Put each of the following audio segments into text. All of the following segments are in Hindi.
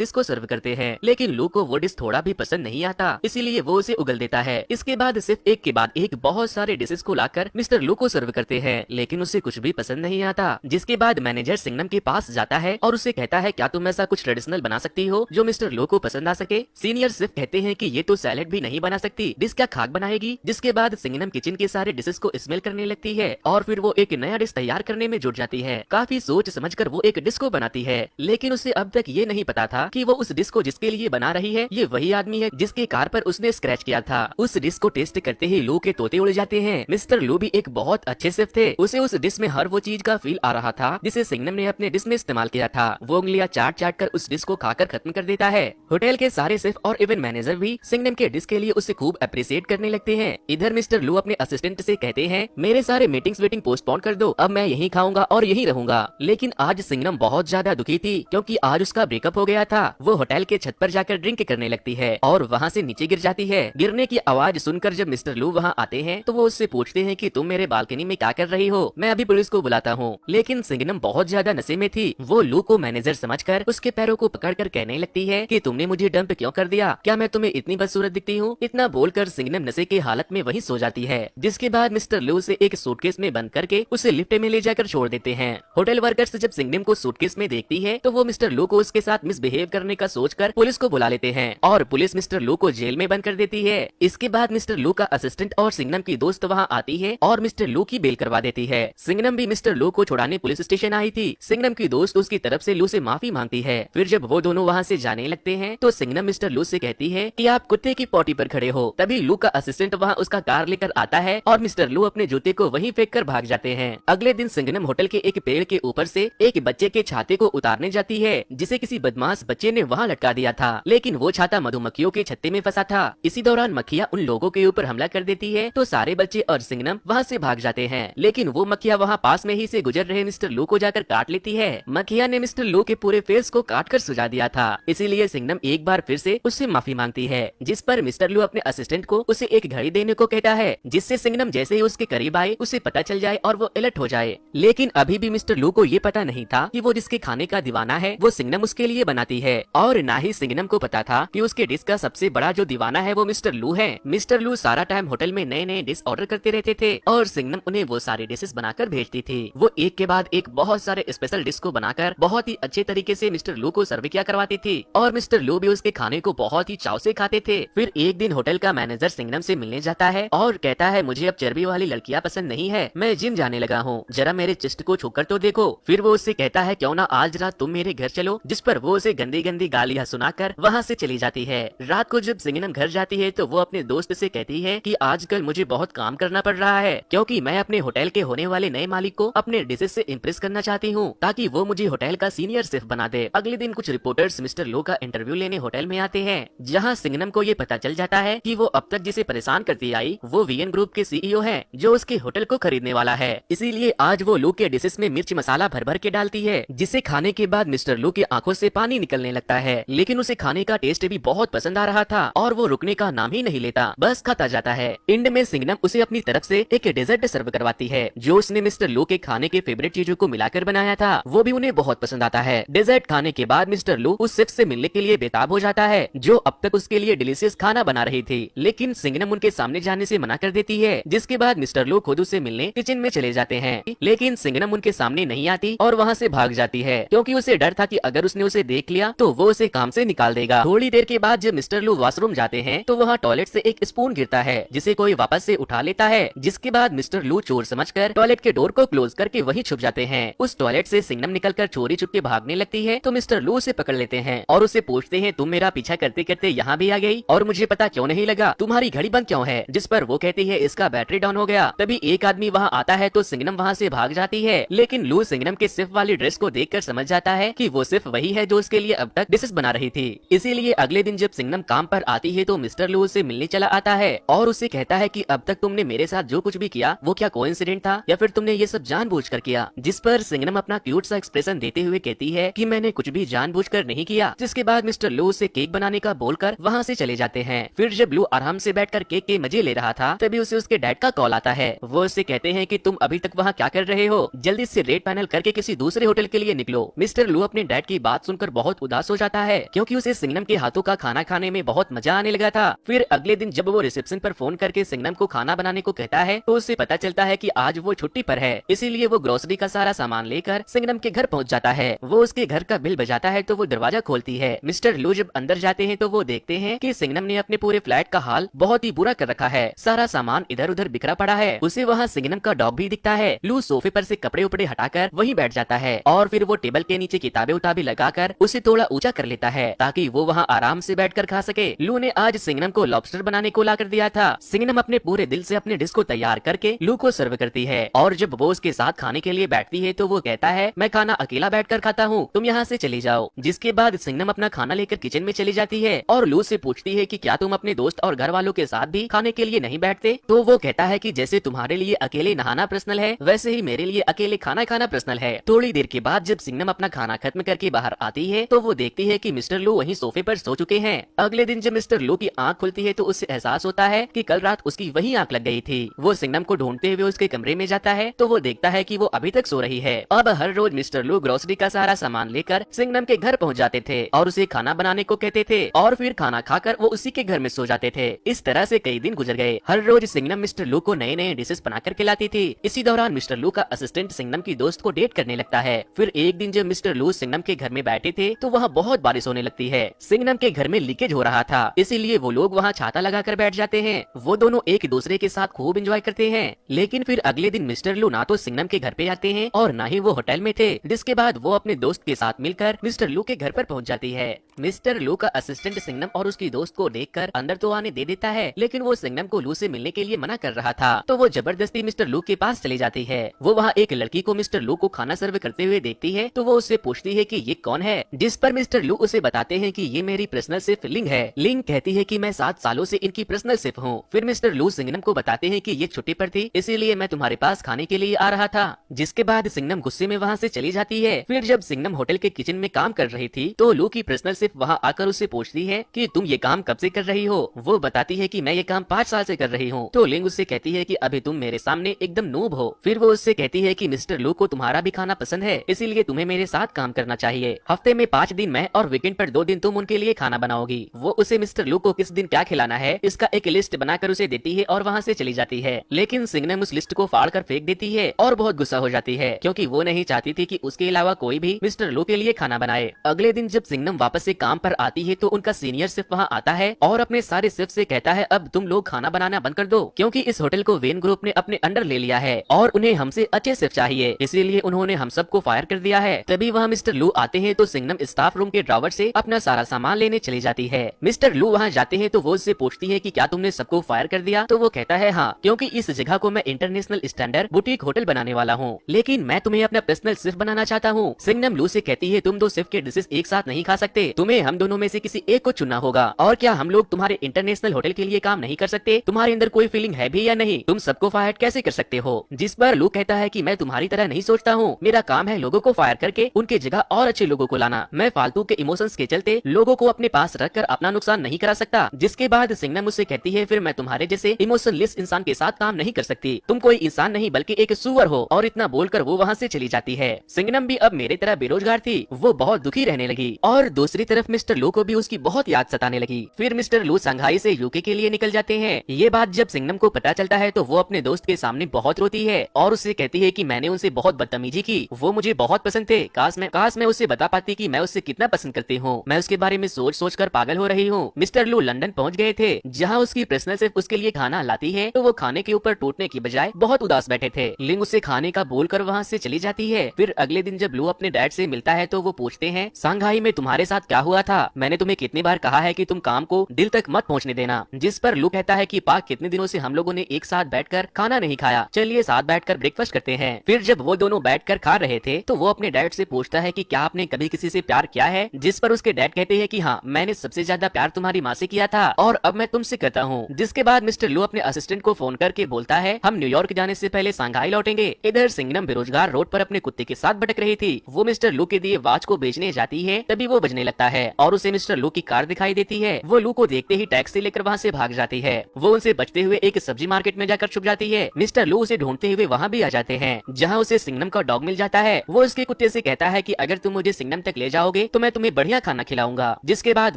डिश को सर्व करते हैं, लेकिन लू को वो डिश थोड़ा भी पसंद नहीं आता, इसीलिए वो उसे उगल देता है। इसके बाद सिर्फ एक के बाद एक बहुत सारे डिशेस को लाकर मिस्टर लू को सर्व करते हैं, लेकिन उसे कुछ भी पसंद नहीं आता। जिसके बाद मैनेजर सिंगनम के पास जाता है और उसे कहता है क्या तुम ऐसा कुछ ट्रेडिशनल बना सकती हो जो मिस्टर लू को पसंद आ सके। सीनियर सिर्फ कहते हैं कि ये तो सैलेड भी नहीं बना सकती, डिश क्या खाक बनाएगी। जिसके बाद सिंगनम किचन के सारे डिशेस को स्मेल करने लगती है और फिर वो एक नया डिश तैयार करने में जुट जाती है। काफी सोच समझकर वो एक डिश को बनाती है, लेकिन उसे अब तक ये नहीं पता था कि वो उस डिश को जिसके लिए बना रही है ये वही आदमी है जिसके कार पर उसने स्क्रैच किया था। उस डिश को टेस्ट करते ही लू के तोते उड़ जाते हैं। मिस्टर लू भी एक बहुत अच्छे शेफ थे, उसे उस डिश में हर वो चीज का फील आ रहा था जिसे सिंगनम ने अपने डिश में इस्तेमाल किया था। वो उंगलियां चाट चाट कर उस डिश को खाकर खत्म कर देता है। होटल के सारे शेफ और इवेंट मैनेजर भी सिंगनम के डिश के लिए उसे खूब अप्रिशिएट करने लगते हैं। इधर मिस्टर लू अपने असिस्टेंट से कहते हैं मेरे सारे मीटिंग्स वेटिंग पोस्टपोन कर दो, अब मैं यहीं खाऊंगा और यहीं रहूंगा। लेकिन आज सिंगनम बहुत ज्यादा दुखी थी क्योंकि आज उसका ब्रेकअप हो गया था। वो होटल के छत पर जाकर ड्रिंक करने लगती है और वहाँ से नीचे गिर जाती है। गिरने की आवाज सुनकर जब मिस्टर लू वहाँ आते हैं तो वो उससे पूछते हैं कि तुम मेरे बालकनी में क्या कर रही हो, मैं अभी पुलिस को बुलाता हूँ। लेकिन सिंगनम बहुत ज्यादा नशे में थी। वो लू को मैनेजर समझकर उसके पैरों को पकड़कर कहने लगती है कि तुमने मुझे डंप क्यों कर दिया, क्या मैं तुम्हें इतनी बदसूरत दिखती हूँ। इतना बोलकर सिंगनम नशे की हालत में वहीं सो जाती है। जिसके बाद मिस्टर लू उसे एक सूटकेस में बंद करके उसे लिफ्ट में ले जाकर छोड़ देते हैं। होटल वर्कर्स जब सिंगनम को सूटकेस में देखती है तो वो मिस्टर लू को उसके साथ मिसबिहेव करने का सोचकर पुलिस को बुला लेते हैं और पुलिस मिस्टर लू को जेल में बंद कर देती है। इसके बाद मिस्टर लू का असिस्टेंट और सिंगनम की दोस्त वहाँ आती है और मिस्टर लू की बेल करवा देती है। सिंगनम भी मिस्टर लू को छुड़ाने पुलिस स्टेशन आई थी। सिंगनम की दोस्त उसकी तरफ से लू से माफी मांगती है। फिर जब वो दोनों वहाँ से जाने लगते हैं तो सिंगनम मिस्टर लू से कहती है कि आप कुत्ते की पोटी पर खड़े हो। तभी लू का असिस्टेंट वहाँ उसका कार लेकर आता है और मिस्टर लू अपने जूते को वहीं फेंक कर भाग जाते हैं। अगले दिन सिंगनम होटल के एक पेड़ के ऊपर से एक बच्चे के छाते को उतारने जाती है जिसे किसी बदमाश बच्चे ने वहाँ लटका दिया था, लेकिन वो छाता मधुमक्खियों के छत्ते में फंसा था। इसी दौरान मक्खियाँ उन लोगों के ऊपर हमला कर देती है तो सारे बच्चे और सिंगनम वहाँ से भाग जाते हैं, लेकिन वो मक्खियाँ वहाँ पास में ही से गुजर रहे मिस्टर लू को जाकर काट लेती है। मक्खियाँ ने मिस्टर लू के पूरे फेस को काट कर सुझा दिया था, इसीलिए सिंगनम एक बार फिर से उससे माफी मांगती है। जिस पर मिस्टर लू अपने असिस्टेंट को उसे एक घड़ी देने को कहता है जिससे सिंगनम जैसे ही उसके करीब आए उसे पता चल जाए और वो अलर्ट हो जाए। लेकिन अभी भी मिस्टर लू को ये पता नहीं था कि वो जिसके खाने का दीवाना है वो सिंगनम उसके लिए बनाती है, और न ही सिंगनम को पता था कि उसके डिश का सबसे बड़ा जो दीवाना है वो मिस्टर लू है। मिस्टर लू सारा टाइम होटल में नए नए डिश ऑर्डर करते रहते थे और सिंगनम उन्हें वो सारे डिशेस बनाकर भेजती थी। वो एक के बाद एक बहुत सारे स्पेशल डिश को बनाकर बहुत ही अच्छे तरीके से मिस्टर लू को सर्व किया करवाती थी और मिस्टर लू भी उसके खाने को बहुत ही चाव से खाते थे। फिर एक दिन होटल का मैनेजर सिंगनम से मिलने जाता है और कहता है मुझे अब चर्बी वाली लड़कियां पसंद नहीं है, मैं जिम जाने लगा हूँ, जरा मेरे चेस्ट को छूकर तो देखो। फिर वो उससे कहता है क्यों ना आज रात तुम मेरे घर चलो, जिस पर वो उसे गंदी गंदी गालियाँ सुनाकर वहाँ से चली जाती है। रात को जब सिंगनम घर जाती है तो वो अपने दोस्त से कहती है कि आजकल मुझे बहुत काम करना पड़ रहा है क्योंकि मैं अपने होटल के होने वाले नए मालिक को अपने डिशेस से इम्प्रेस करना चाहती हूँ ताकि वो मुझे होटल का सीनियर शेफ बना दे। अगले दिन कुछ रिपोर्टर्स मिस्टर लू का इंटरव्यू लेने होटल में आते हैं, जहाँ सिंगनम को ये पता चल जाता है कि वो अब तक जिसे परेशान करती आई वो वीएन ग्रुप के सीईओ है जो उसके होटल को खरीदने वाला है। इसीलिए आज वो लू के डिशेस में मिर्च मसाला भर भर के डालती है, जिसे खाने के बाद मिस्टर लू की आंखों से पानी निकलने लगता है। लेकिन उसे खाने का टेस्ट भी बहुत पसंद आ रहा था और वो रुकने का नाम ही नहीं लेता, बस खाता जाता है। एंड में सिंगनम उसे अपनी तरफ से एक डेजर्ट सर्व करवाती है जो उसने मिस्टर लू के खाने के फेवरेट चीजों को मिलाकर बनाया था, वो भी उन्हें बहुत पसंद आता है। डेजर्ट खाने के बाद मिस्टर लू उस शेफ से मिलने के लिए बेताब हो जाता है जो अब तक उसके लिए डिलीशियस खाना बना रही थी, लेकिन सिंगनम उनके सामने जाने से मना कर देती है। जिसके बाद मिस्टर लू खुद उससे मिलने किचन में चले जाते हैं, लेकिन सिंगनम उनके सामने नहीं आती और वहाँ से भाग जाती है क्योंकि उसे डर था कि अगर उसने उसे देख लिया तो वो उसे काम से निकाल देगा। थोड़ी देर के बाद जब मिस्टर लू वॉशरूम जाते हैं तो वहाँ टॉयलेट से एक स्पून गिरता है जिसे कोई वापस से उठा लेता है। जिसके बाद मिस्टर लू चोर समझकर टॉयलेट के डोर को क्लोज करके वहीं छुप जाते हैं। उस टॉयलेट से सिंगनम निकलकर चोरी चुपके भागने लगती है तो मिस्टर लू उसे पकड़ लेते हैं और उसे पूछते हैं तुम मेरा पीछा करते करते यहाँ भी आ गई और मुझे पता क्यों नहीं लगा, तुम्हारी घड़ी बंद क्यों है। जिस पर वो कहती है इसका बैटरी डाउन हो गया। तभी एक आदमी वहाँ आता है तो सिंगनम वहाँ से भाग जाती है, लेकिन लू सिंगनम के सिर्फ वाली ड्रेस को देखकर समझ जाता है कि वो सिर्फ वही है जो उसके लिए अब तक डिशेस बना रही थी। इसीलिए अगले दिन जब सिंगनम काम पर आती है तो मिस्टर लू उससे मिलने चला आता है और उससे कहता है कि अब तक तुमने मेरे साथ जो कुछ भी किया वो क्या कोइंसिडेंट था या फिर तुमने ये सब जानबूझकर किया। जिस पर सिंगनम अपना क्यूट सा एक्सप्रेशन देते हुए कहती है कि मैंने कुछ भी जानबूझकर नहीं किया। जिसके बाद मिस्टर लू उसे केक बनाने का बोलकर वहाँ से चले जाते हैं। फिर जब लू आराम से बैठकर केक के मजे ले रहा था तभी उसे उसके डैड का कॉल आता है। वो उससे कहते हैं कि तुम अभी तक वहाँ क्या कर रहे हो, जल्दी से रेट पैनल करके किसी दूसरे होटल के लिए निकलो। मिस्टर लू अपने डैड की बात सुनकर बहुत उदास हो जाता है क्योंकि उसे सिंगनम के हाथों का खाना खाने में बहुत मजा आने लगा था। फिर अगले दिन जब वो रिसेप्शन पर फोन करके सिंगनम को खाना बनाने को कहता है तो उसे पता चलता है कि आज वो छुट्टी पर है, इसीलिए वो ग्रोसरी का सारा सामान लेकर सिंगनम के घर पहुंच जाता है। वो उसके घर का बिल बजाता है तो वो दरवाजा खोलती है। मिस्टर लू जब अंदर जाते हैं तो वो देखते हैं कि सिंगनम ने अपने पूरे फ्लैट का हाल बहुत ही बुरा कर रखा है। सारा सामान इधर उधर बिखरा पड़ा है। उसे वहाँ सिंगनम का डॉग भी दिखता है। लू सोफे पर से कपड़े उपड़े हटाकर वहीं बैठ जाता है और फिर वो टेबल के नीचे किताबें उताबें लगाकर उसे थोड़ा ऊंचा कर लेता है ताकि वो वहाँ आराम से बैठकर खा सके। लू ने आज सिंगनम को लॉबस्टर बनाने को ला कर दिया था। सिंगनम अपने पूरे दिल से अपने डिश को तैयार करके लू को सर्व करती है और जब वो उसके साथ खाने के लिए बैठती है तो वो कहता है मैं खाना अकेला बैठकर खाता हूँ, तुम यहाँ से चली जाओ। जिसके बाद सिंगनम अपना खाना लेकर किचन में चली जाती है और लू से पूछती है कि क्या तुम अपने दोस्त और घर वालों के साथ भी खाने के लिए नहीं बैठते? तो वो कहता है कि जैसे तुम्हारे लिए अकेले नहाना पर्सनल है वैसे ही मेरे लिए अकेले खाना खाना पर्सनल है। थोड़ी देर के बाद जब सिंगनम अपना खाना खत्म करके बाहर आती है तो वो देखती है कि मिस्टर लू वहीं सोफे पर सो चुके हैं। अगले दिन जब मिस्टर लू की आंख खुलती है तो उसे एहसास होता है कि कल रात उसकी वही आंख लग गई थी। वो सिंगनम को ढूंढते हुए उसके कमरे में जाता है तो वो देखता है कि वो अभी तक सो रही है। अब हर रोज मिस्टर लू ग्रोसरी का सारा सामान लेकर सिंगनम के घर पहुंच जाते थे और उसे खाना बनाने को कहते थे और फिर खाना खाकर वो उसी के घर में सो जाते थे। इस तरह से कई दिन गुजर गए। हर रोज सिंगनम मिस्टर लू को नए नए डिशेस बनाकर खिलाती थी। इसी दौरान मिस्टर लू का असिस्टेंट सिंगनम की दोस्त को डेट करने लगता है। फिर एक दिन जब मिस्टर लू सिंगनम के घर में बैठे थे तो वहाँ बहुत बारिश होने लगती है। सिंगनम के घर में लीकेज हो रहा था, इसीलिए वो लोग वहाँ छाता लगाकर बैठ जाते हैं। वो दोनों एक दूसरे के साथ खूब एंजॉय करते हैं। लेकिन फिर अगले दिन मिस्टर लू ना तो सिंगनम के घर पे आते हैं और ना ही वो होटल में थे। जिसके बाद वो अपने दोस्त के साथ मिलकर मिस्टर लू के घर पर पहुंच जाती है। मिस्टर लू का असिस्टेंट सिंगनम और उसकी दोस्त को देखकर अंदर तो आने दे देता है, लेकिन वो सिंगनम को लू से मिलने के लिए मना कर रहा था तो वो जबरदस्ती मिस्टर लू के पास चली जाती है। वो वहाँ एक लड़की को मिस्टर लू को खाना सर्व करते हुए देखती है तो वो उससे पूछती है कि ये कौन है, जिस पर मिस्टर लू उसे बताते हैं कि ये मेरी पर्सनल शेफ लिंग है। लिंग कहती है कि मैं 7 सालों से इनकी पर्सनल शेफ हूँ। फिर मिस्टर लू सिंगनम को बताते हैं कि ये छुट्टी पर थी, इसीलिए मैं तुम्हारे पास खाने के लिए आ रहा था। जिसके बाद सिंगनम गुस्से में वहाँ से चली जाती है। फिर जब सिंगनम होटल के किचन में काम कर रही थी तो लू की पर्सनल शेफ वहाँ आकर उससे पूछती है कि तुम ये काम कब से कर रही हो। वो बताती है कि मैं ये काम 5 साल से कर रही हूँ। तो लिंग उससे कहती है कि अभी तुम मेरे सामने एकदम नूब हो। फिर वो उससे कहती है कि मिस्टर लू को तुम्हारा भी खाना पसंद है, इसीलिए तुम्हें मेरे साथ काम करना चाहिए। हफ्ते में 5 दिन मैं और वीकेंड पर 2 दिन तुम उनके लिए खाना बनाओगी। वो उसे मिस्टर लू को किस दिन क्या खिलाना है इसका एक लिस्ट बनाकर उसे देती है और वहाँ से चली जाती है। लेकिन सिंगनम उस लिस्ट को फाड़ कर फेंक देती है और बहुत गुस्सा हो जाती है क्योंकि वो नहीं चाहती थी कि उसके अलावा कोई भी मिस्टर लू के लिए खाना बनाए। अगले दिन जब सिंगनम वापस से काम पर आती है तो उनका सीनियर शेफ वहाँ आता है और अपने सारे शेफ से कहता है अब तुम लोग खाना बनाना बंद कर दो क्योंकि इस होटल को वेन ग्रुप ने अपने अंडर ले लिया है और उन्हें हमसे अच्छे शेफ चाहिए, इसीलिए उन्होंने हम सबको फायर कर दिया है। तभी वहाँ मिस्टर लू आते हैं तो सिंगनम स्टाफ रूम के ड्रॉवर से अपना सारा सामान लेने चली जाती है। मिस्टर लू वहाँ जाते हैं तो वो उससे पूछती है कि क्या तुमने सबको फायर कर दिया? तो वो कहता है हाँ, क्योंकि इस जगह को मैं इंटरनेशनल स्टैंडर्ड बुटीक होटल बनाने वाला हूँ, लेकिन मैं तुम्हें अपना पर्सनल शेफ बनाना चाहता हूँ। सिंगनम लू से कहती है तुम 2 शेफ के डिशेस एक साथ नहीं खा सकते, तुम्हें हम दोनों में से किसी एक को चुनना होगा। और क्या हम लोग तुम्हारे इंटरनेशनल होटल के लिए काम नहीं कर सकते? तुम्हारे अंदर कोई फीलिंग है भी या नहीं? तुम सबको फायर कैसे कर सकते हो? जिस पर लू कहता है कि मैं तुम्हारी तरह नहीं सोचता हूँ, मेरा काम है लोगों को फायर करके उनके जगह और अच्छे लोगों को लाना। मैं फालतू के इमोशंस के चलते लोगों को अपने पास रखकर अपना नुकसान नहीं करा सकता। जिसके बाद सिंगनम मुझसे कहती है फिर मैं तुम्हारे जैसे इमोशनलेस इंसान के साथ काम नहीं कर सकती, तुम कोई इंसान नहीं बल्कि एक सुअर हो। और इतना बोलकर वो वहाँ से चली जाती है। सिंगनम भी अब मेरे तरह बेरोजगार थी, वो बहुत दुखी रहने लगी और दूसरी तरफ मिस्टर लू को भी उसकी बहुत याद सताने लगी। फिर मिस्टर लू शंघाई से यूके के लिए निकल जाते हैं। ये बात जब सिंगनम को पता चलता है तो वो अपने दोस्त के सामने बहुत रोती है और उससे कहती है कि मैंने उनसे बहुत बदतमीजी की, वो मुझे बहुत पसंद थे, काश मैं उससे बता पाती कि मैं उससे कितना पसंद करती हूँ। मैं उसके बारे में सोच सोच कर पागल हो रही हूँ। मिस्टर लू लंदन पहुँच गए थे जहाँ उसकी पर्सनल शेफ उसके लिए खाना लाती है तो वो खाने के ऊपर टूटने की बजाय बहुत उदास बैठे थे। लिंग उसे खाने का बोलकर वहाँ से चली जाती है। फिर अगले दिन जब लू अपने डैड से मिलता है तो वो पूछते हैं शंघाई में तुम्हारे साथ क्या हुआ था? मैंने तुम्हें कितनी बार कहा है कि तुम काम को दिल तक मत पहुँचने देना। जिस पर लू कहता है कि पाक कितने दिनों से हम लोगों ने एक साथ बैठकर खाना नहीं खाया, चलिए साथ बैठकर ब्रेकफास्ट करते हैं। फिर जब वो दोनों बैठकर खा रहे थे तो वो अपने डैड से पूछता है कि क्या आपने कभी किसी से प्यार किया है? जिस पर उसके डैड कहते हैं कि हाँ, मैंने सबसे ज्यादा प्यार तुम्हारी माँ से किया था और अब मैं तुमसे करता हूँ। जिसके बाद मिस्टर लू अपने असिस्टेंट को फोन करके बोलता है हम न्यूयॉर्क जाने से पहले शंघाई लौटेंगे। इधर सिंगनम बेरोजगार रोड पर अपने कुत्ते के साथ भटक रही थी। वो मिस्टर लू के दिए वॉच को बेचने जाती है, तभी वो बजने लगता है और उसे मिस्टर लू की कार दिखाई देती है। वो लू को देखते ही टैक्सी लेकर वहाँ से भाग जाती है। वो उनसे बचते हुए एक सब्जी मार्केट में जाकर छुप जाती है। मिस्टर लू उसे ढूंढते हुए वहाँ भी आ जाते हैं जहाँ उसे सिंगनम का डॉग मिल जाता है। वो उसके कुत्ते से कहता है कि अगर तुम मुझे सिंगनम तक ले जाओगे आओगे तो मैं तुम्हें बढ़िया खाना खिलाऊंगा। जिसके बाद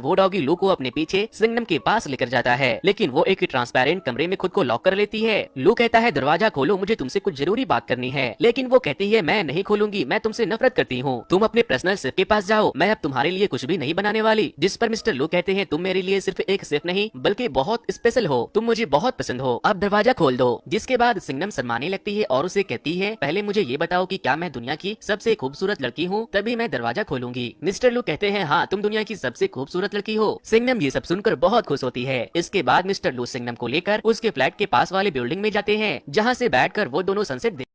वो डॉगी लू को अपने पीछे सिंगनम के पास लेकर जाता है, लेकिन वो एक ट्रांसपेरेंट कमरे में खुद को लॉक कर लेती है। लू कहता है दरवाजा खोलो, मुझे तुमसे कुछ जरूरी बात करनी है, लेकिन वो कहती है मैं नहीं खोलूंगी, मैं तुमसे नफरत करती हूँ, तुम अपने पर्सनल शेफ के पास जाओ, मैं अब तुम्हारे लिए कुछ भी नहीं बनाने वाली। जिस पर मिस्टर लू कहते हैं तुम मेरे लिए सिर्फ एक शेफ नहीं बल्कि बहुत स्पेशल हो, तुम मुझे बहुत पसंद हो, अब दरवाजा खोल दो। जिसके बाद सिंगनम शर्माने लगती है और उसे कहती है पहले मुझे ये बताओ कि क्या मैं दुनिया की सबसे खूबसूरत लड़की हूँ, तभी मैं दरवाजा खोलूंगी। मिस्टर लू कहते हैं हाँ तुम दुनिया की सबसे खूबसूरत लड़की हो। सिंगनम ये सब सुनकर बहुत खुश होती है। इसके बाद मिस्टर लू सिंगनम को लेकर उसके फ्लैट के पास वाले बिल्डिंग में जाते हैं, जहाँ से बैठकर वो दोनों सनसेट